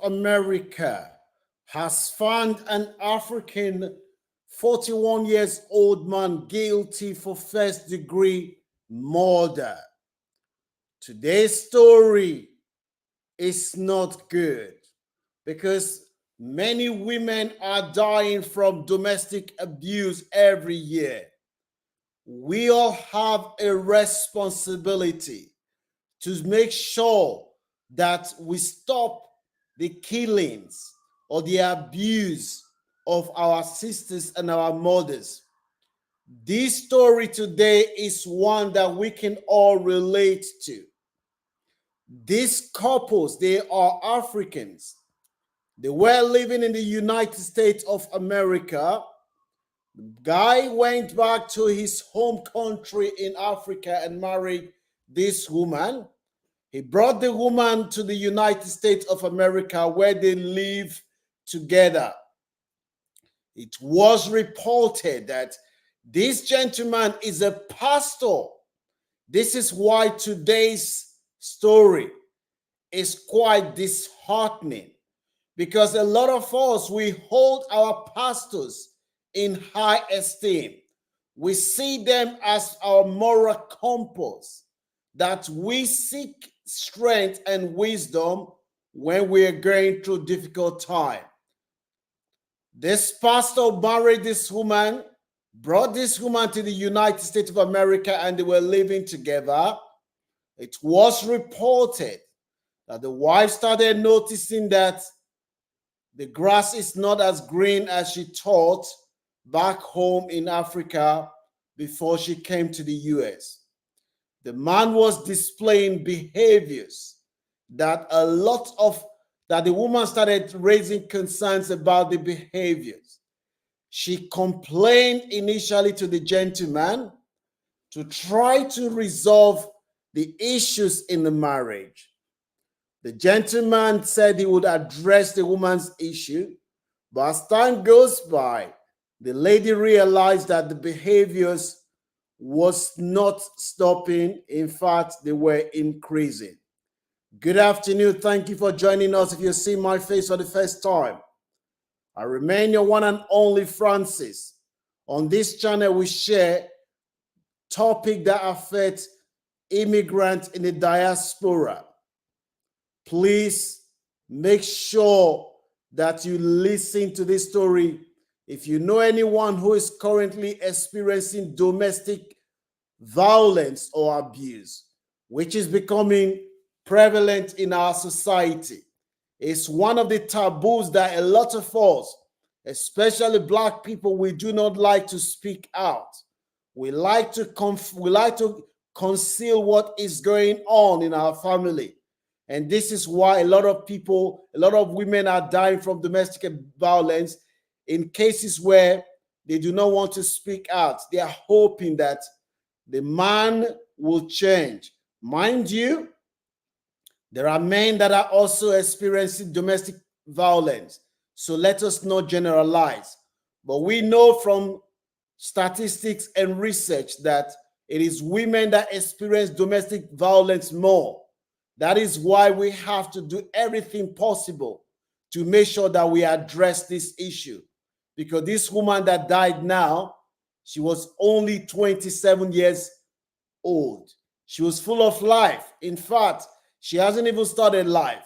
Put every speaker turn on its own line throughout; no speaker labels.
America has found an African 41 years old man guilty for first-degree murder. Today's story is not good because many women are dying from domestic abuse every year. We all have a responsibility to make sure that we stop the killings or the abuse of our sisters and our mothers. This story today is one that we can all relate to. These couples, they are Africans. They were living in the United States of America. The guy went back to his home country in Africa and married this woman. He brought the woman to the United States of America where they live together. It was reported that this gentleman is a pastor. This is why today's story is quite disheartening, because a lot of us, we hold our pastors in high esteem. We see them as our moral compass, that we seek strength and wisdom when we are going through difficult time. This pastor married this woman, brought this woman to the United States of America, and they were living together. It was reported that the wife started noticing that the grass is not as green as she thought back home in Africa before she came to the US. The man was displaying behaviors that the woman started raising concerns about the behaviors. She complained initially to the gentleman to try to resolve the issues in the marriage. The gentleman said he would address the woman's issue, but as time goes by, the lady realized that the behaviors was not stopping. In fact, they were increasing. Good afternoon. Thank you for joining us. If you see my face for the first time, I remain your one and only Francis. On this channel, we share topics that affect immigrants in the diaspora. Please make sure that you listen to this story. If you know anyone who is currently experiencing domestic violence or abuse, which is becoming prevalent in our society, it's one of the taboos that a lot of us, especially Black people, we do not like to speak out. We like to conceal what is going on in our family. And this is why a lot of women are dying from domestic violence in cases where they do not want to speak out. They are hoping that the man will change. Mind you, there are men that are also experiencing domestic violence. So let us not generalize. But we know from statistics and research that it is women that experience domestic violence more. That is why we have to do everything possible to make sure that we address this issue. Because this woman that died now, she was only 27 years old. She was full of life. In fact, she hasn't even started life,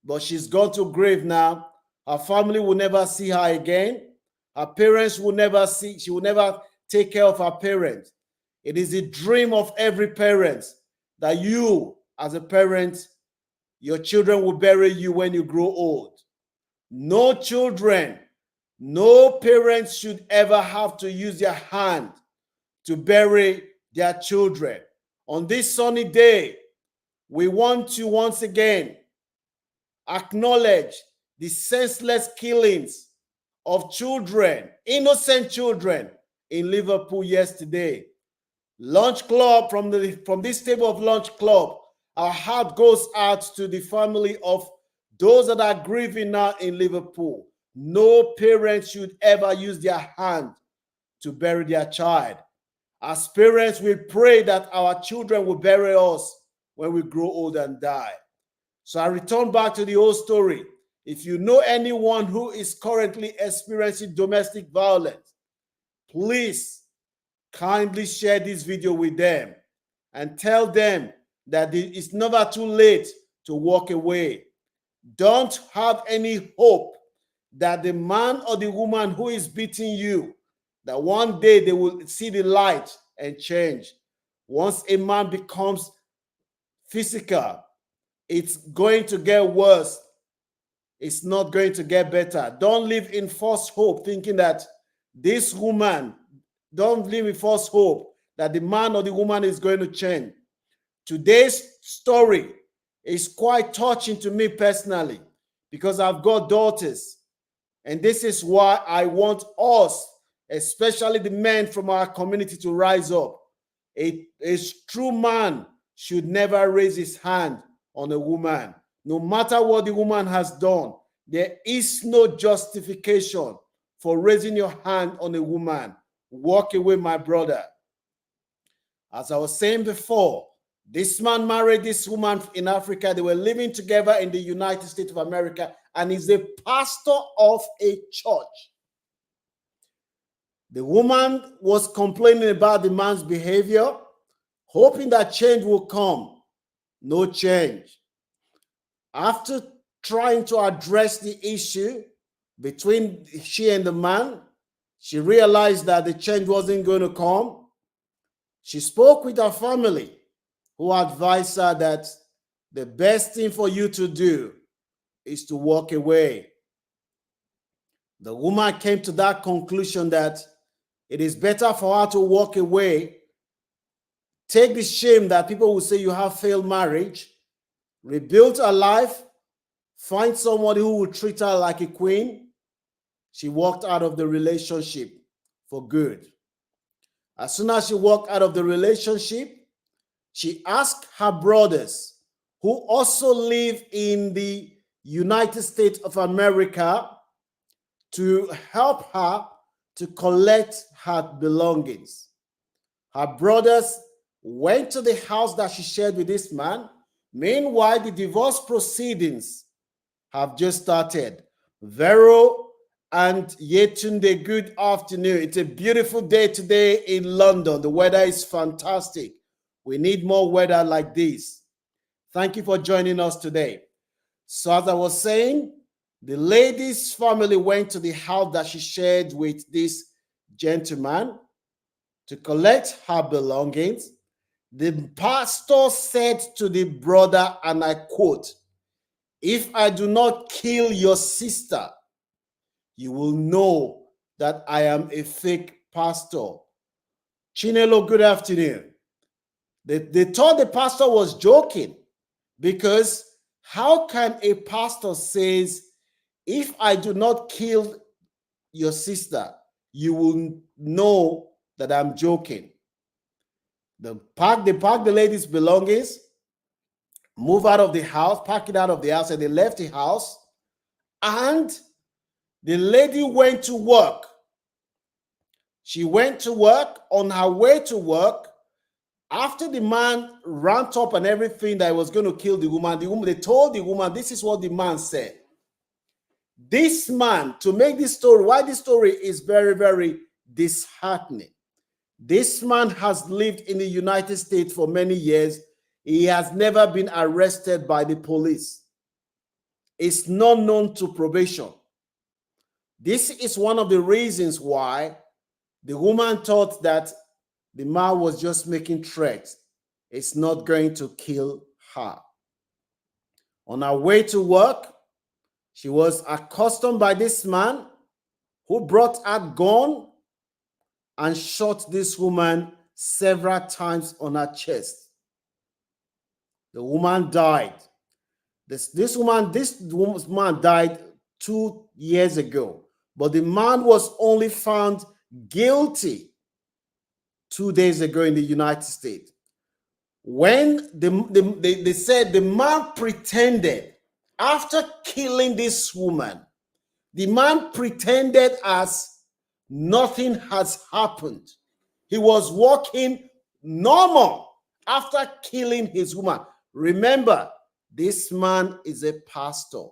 but she's gone to grave now. Her family will never see her again. Her parents will never see, she will never take care of her parents. It is a dream of every parent that you, as a parent, your children will bury you when you grow old. No children, no parents should ever have to use their hand to bury their children. On this sunny day, we want to once again acknowledge the senseless killings of children, innocent children in Liverpool yesterday. Lunch Club, from this table of Lunch Club, our heart goes out to the family of those that are grieving now in Liverpool. No parent should ever use their hand to bury their child. As parents, we pray that our children will bury us when we grow old and die. So I return back to the old story. If you know anyone who is currently experiencing domestic violence, please kindly share this video with them and tell them that it's never too late to walk away. Don't have any hope that the man or the woman who is beating you, that one day they will see the light and change. Once a man becomes physical, it's going to get worse. It's not going to get better. Don't live in false hope thinking that this woman, don't live in false hope that the man or the woman is going to change. Today's story is quite touching to me personally because I've got daughters. And this is why I want us, especially the men from our community, to rise up. A true man should never raise his hand on a woman. No matter what the woman has done, there is no justification for raising your hand on a woman. Walk away, my brother. As I was saying before, this man married this woman in Africa. They were living together in the United States of America, and he's a pastor of a church. The woman was complaining about the man's behavior, hoping that change will come. No change. After trying to address the issue between she and the man, she realized that the change wasn't going to come. She spoke with her family, who advised her that the best thing for you to do is to walk away. The woman came to that conclusion that it is better for her to walk away, take the shame that people will say you have failed marriage, rebuild her life, find somebody who will treat her like a queen. She walked out of the relationship for good. As soon as she walked out of the relationship, she asked her brothers, who also live in the United States of America, to help her to collect her belongings. Her brothers went to the house that she shared with this man. Meanwhile, the divorce proceedings have just started. Vero and Yetunde, good afternoon. It's a beautiful day today in London. The weather is fantastic. We need more weather like this. Thank you for joining us today. So as I was saying, the lady's family went to the house that she shared with this gentleman to collect her belongings. The pastor said to the brother, and I quote, "If I do not kill your sister, you will know that I am a fake pastor." Chinelo, good afternoon. They thought the pastor was joking, because how can a pastor say, "If I do not kill your sister, you will know that I'm joking"? They packed the lady's belongings, move out of the house, pack it out of the house, and they left the house. And the lady went to work. She went to work. On her way to work, after the man ramped up and everything that was going to kill the woman, they told the woman, this is what the man said. This man, to make this story, why this story is very, very disheartening. This man has lived in the United States for many years. He has never been arrested by the police. It's not known to probation. This is one of the reasons why the woman thought that the man was just making threats. It's not going to kill her. On her way to work, she was accosted by this man who brought out a gun and shot this woman several times on her chest. The woman died. This woman's man died 2 years ago, but the man was only found guilty 2 days ago in the United States. When they said the man pretended, after killing this woman, the man pretended as nothing has happened. He was walking normal after killing his woman. Remember, this man is a pastor.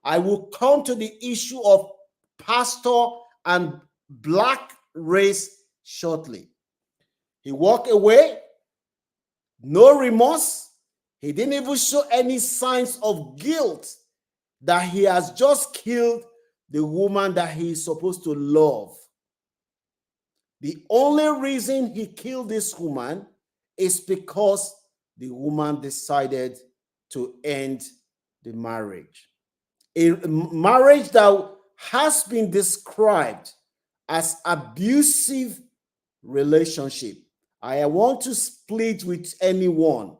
I will come to the issue of pastor and black race shortly. He walked away, no remorse. He didn't even show any signs of guilt that he has just killed the woman that he is supposed to love. The only reason he killed this woman is because the woman decided to end the marriage. A marriage that has been described as abusive relationship. I want to split with anyone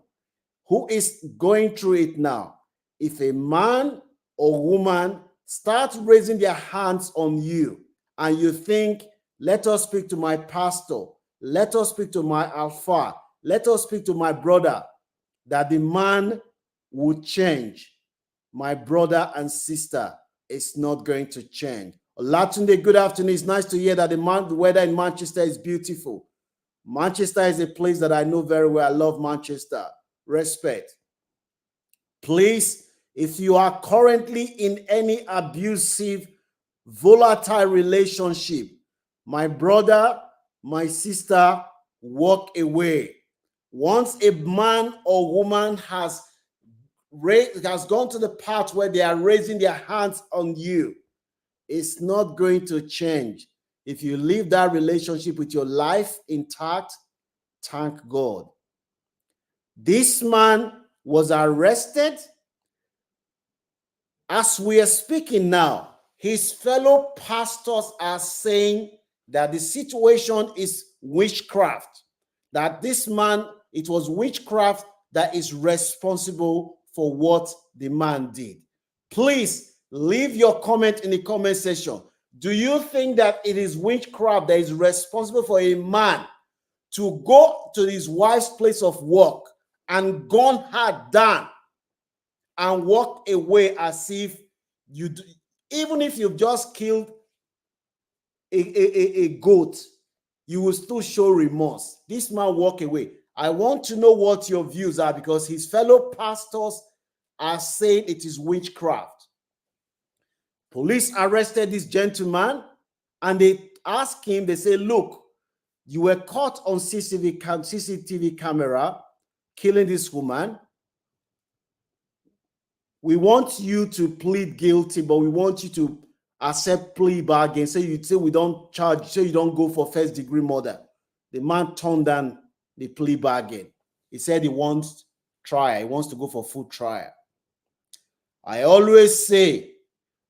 who is going through it now. If a man or woman starts raising their hands on you and you think, let us speak to my pastor, let us speak to my alpha, let us speak to my brother, that the man would change. My brother and sister, is not going to change. Olatunde, good afternoon. It's nice to hear that the weather in Manchester is beautiful. Manchester is a place that I know very well. I love Manchester. Respect. Please, if you are currently in any abusive, volatile relationship, my brother, my sister, walk away. Once a man or woman has gone to the part where they are raising their hands on you, it's not going to change. If you leave that relationship with your life intact, thank God. This man was arrested. As we are speaking now, his fellow pastors are saying that the situation is witchcraft, that this man, it was witchcraft that is responsible for what the man did. Please leave your comment in the comment section. Do you think that it is witchcraft that is responsible for a man to go to his wife's place of work and gun her down and walk away as if you do, even if you've just killed a goat, you will still show remorse? This man walk away. I want to know what your views are, because his fellow pastors are saying it is witchcraft. Police arrested this gentleman and they asked him, they say, look, you were caught on CCTV camera killing this woman. We want you to plead guilty, but we want you to accept plea bargain. Say you say we don't charge, say you don't go for first-degree murder. The man turned down the plea bargain. He said he wants trial. He wants to go for full trial. I always say,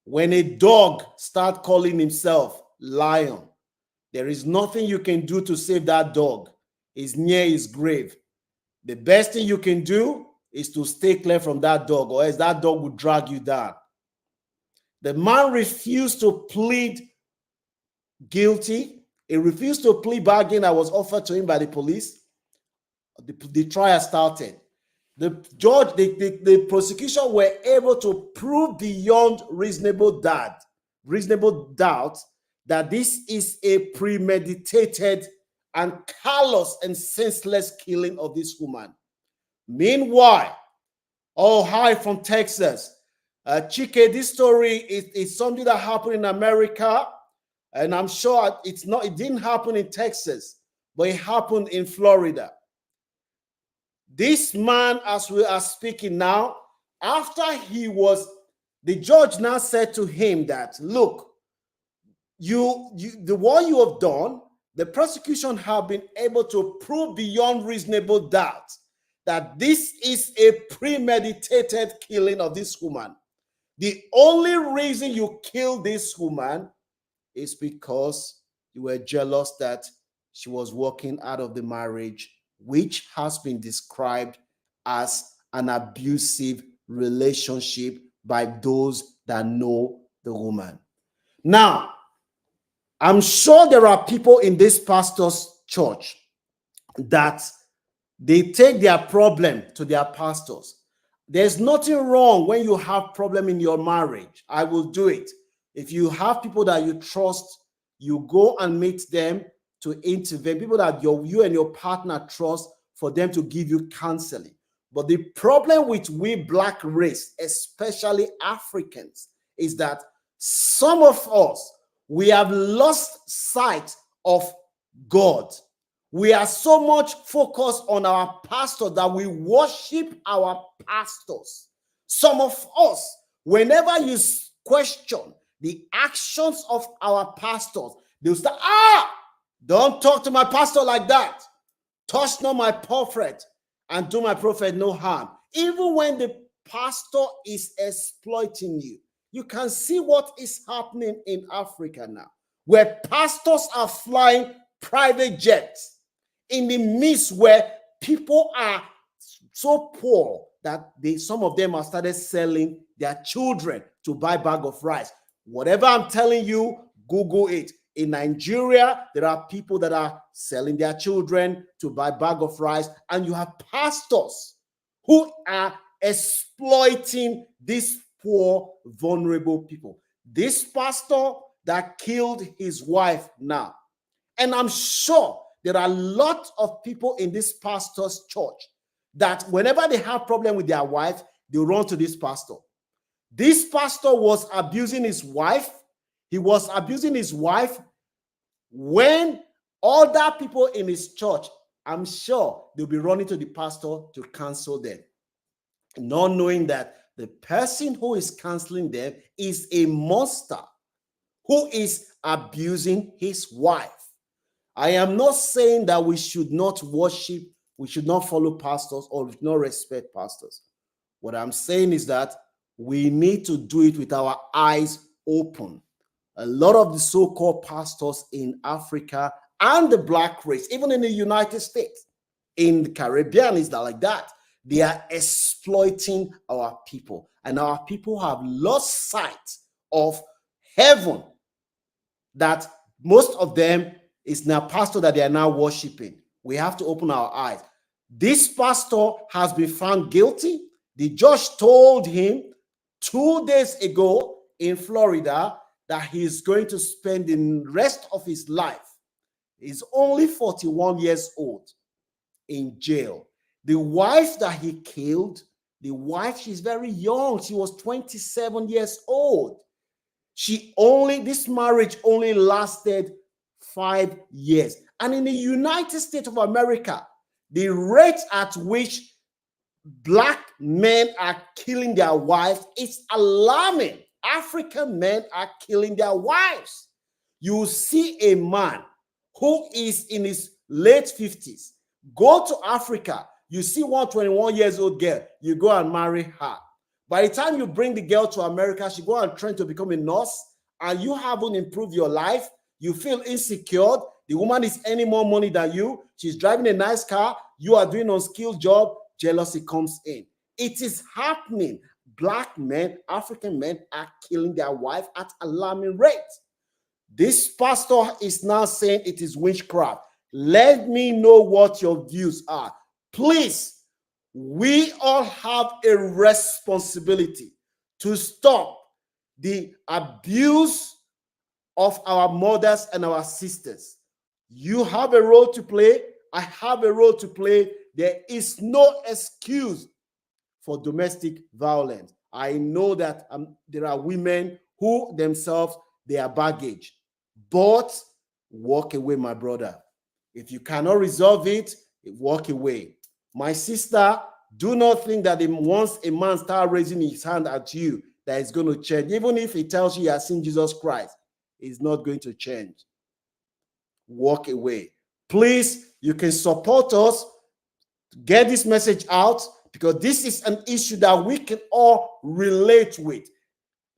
when a dog starts calling himself lion, there is nothing you can do to save that dog. He's near his grave. The best thing you can do is to stay clear from that dog, or else that dog will drag you down. The man refused to plead guilty. He refused to plead bargain that was offered to him by the police. The trial started. The judge, the prosecution were able to prove beyond reasonable doubt that this is a premeditated and callous and senseless killing of this woman. Meanwhile, oh, hi from Texas. Chike, this story is something that happened in America, and I'm sure it didn't happen in Texas, but it happened in Florida. This man, as we are speaking now, after the judge now said to him that, look, the one you have done, the prosecution have been able to prove beyond reasonable doubt that this is a premeditated killing of this woman. The only reason you killed this woman is because you were jealous that she was walking out of the marriage, which has been described as an abusive relationship by those that know the woman. Now, I'm sure there are people in this pastor's church that they take their problem to their pastors. There's nothing wrong when you have problem in your marriage. I will do it. If you have people that you trust, you go and meet them to intervene. People that you and your partner trust, for them to give you counseling. But the problem with we black race, especially Africans, is that some of us, we have lost sight of God. We are so much focused on our pastor that we worship our pastors. Some of us, whenever you question the actions of our pastors, they'll start, don't talk to my pastor like that. Touch not my prophet and do my prophet no harm. Even when the pastor is exploiting you, you can see what is happening in Africa now, where pastors are flying private jets in the midst where people are so poor that some of them have started selling their children to buy a bag of rice. Whatever I'm telling you, Google it. In Nigeria, there are people that are selling their children to buy a bag of rice, and you have pastors who are exploiting these poor, vulnerable people. This pastor that killed his wife now, and I'm sure there are a lot of people in this pastor's church that whenever they have problem with their wife, they run to this pastor. This pastor was abusing his wife. He was abusing his wife when other people in his church, I'm sure they'll be running to the pastor to cancel them, not knowing that the person who is canceling them is a monster who is abusing his wife. I am not saying that we should not worship, we should not follow pastors, or we should not respect pastors. What I'm saying is that we need to do it with our eyes open. A lot of the so-called pastors in Africa and the black race, even in the United States, in the Caribbean, is that like that. They are exploiting our people, and our people have lost sight of heaven, that most of them is now pastor that they are now worshiping. We have to open our eyes. This pastor has been found guilty. The judge told him 2 days ago in Florida that he is going to spend the rest of his life, he's only 41 years old, in jail. The wife that he killed, she's very young. She was 27 years old. This marriage only lasted 5 years. And in the United States of America, the rate at which black men are killing their wives is alarming. African men are killing their wives. You see a man who is in his late 50s, go to Africa, you see one 21 years old girl, you go and marry her. By the time you bring the girl to America, she go and train to become a nurse, and you haven't improved your life. You feel insecure. The woman is earning more money than you. She's driving a nice car. You are doing an unskilled job. Jealousy comes in. It is happening. Black men, African men are killing their wife at alarming rates. This pastor is now saying it is witchcraft. Let me know what your views are. Please, we all have a responsibility to stop the abuse of our mothers and our sisters. You have a role to play. I have a role to play. There is no excuse for domestic violence. I know that there are women who themselves, they are baggage. But walk away, my brother. If you cannot resolve it, walk away. My sister, do not think that once a man starts raising his hand at you, that it's going to change. Even if he tells you he has seen Jesus Christ, it's not going to change. Walk away. Please, you can support us to get this message out, because this is an issue that we can all relate with.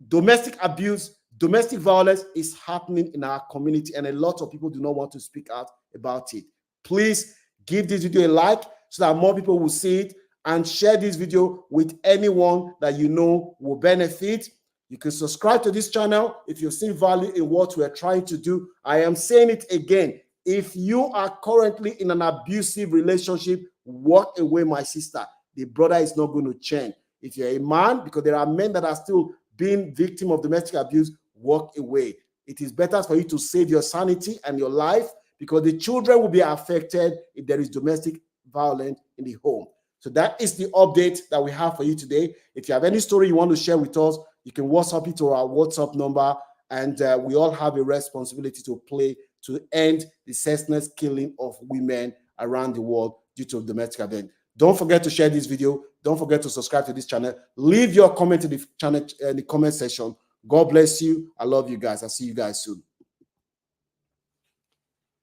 Domestic abuse, domestic violence is happening in our community, and a lot of people do not want to speak out about it. Please give this video a like so that more people will see it, and share this video with anyone that you know will benefit. You can subscribe to this channel if you see value in what we're trying to do. I am saying it again. If you are currently in an abusive relationship, walk away, my sister. The brother is not going to change. If you're a man, because there are men that are still being victim of domestic abuse, walk away. It is better for you to save your sanity and your life, because the children will be affected if there is domestic violence in the home. So that is the update that we have for you today. If you have any story you want to share with us, You can WhatsApp it to our WhatsApp number, and we all have a responsibility to play to end the senseless killing of women around the world due to domestic violence. Don't forget to share this video. Don't forget to subscribe to this channel. Leave your comment in the channel in the comment section. God bless you. I love you guys. I'll see you guys soon.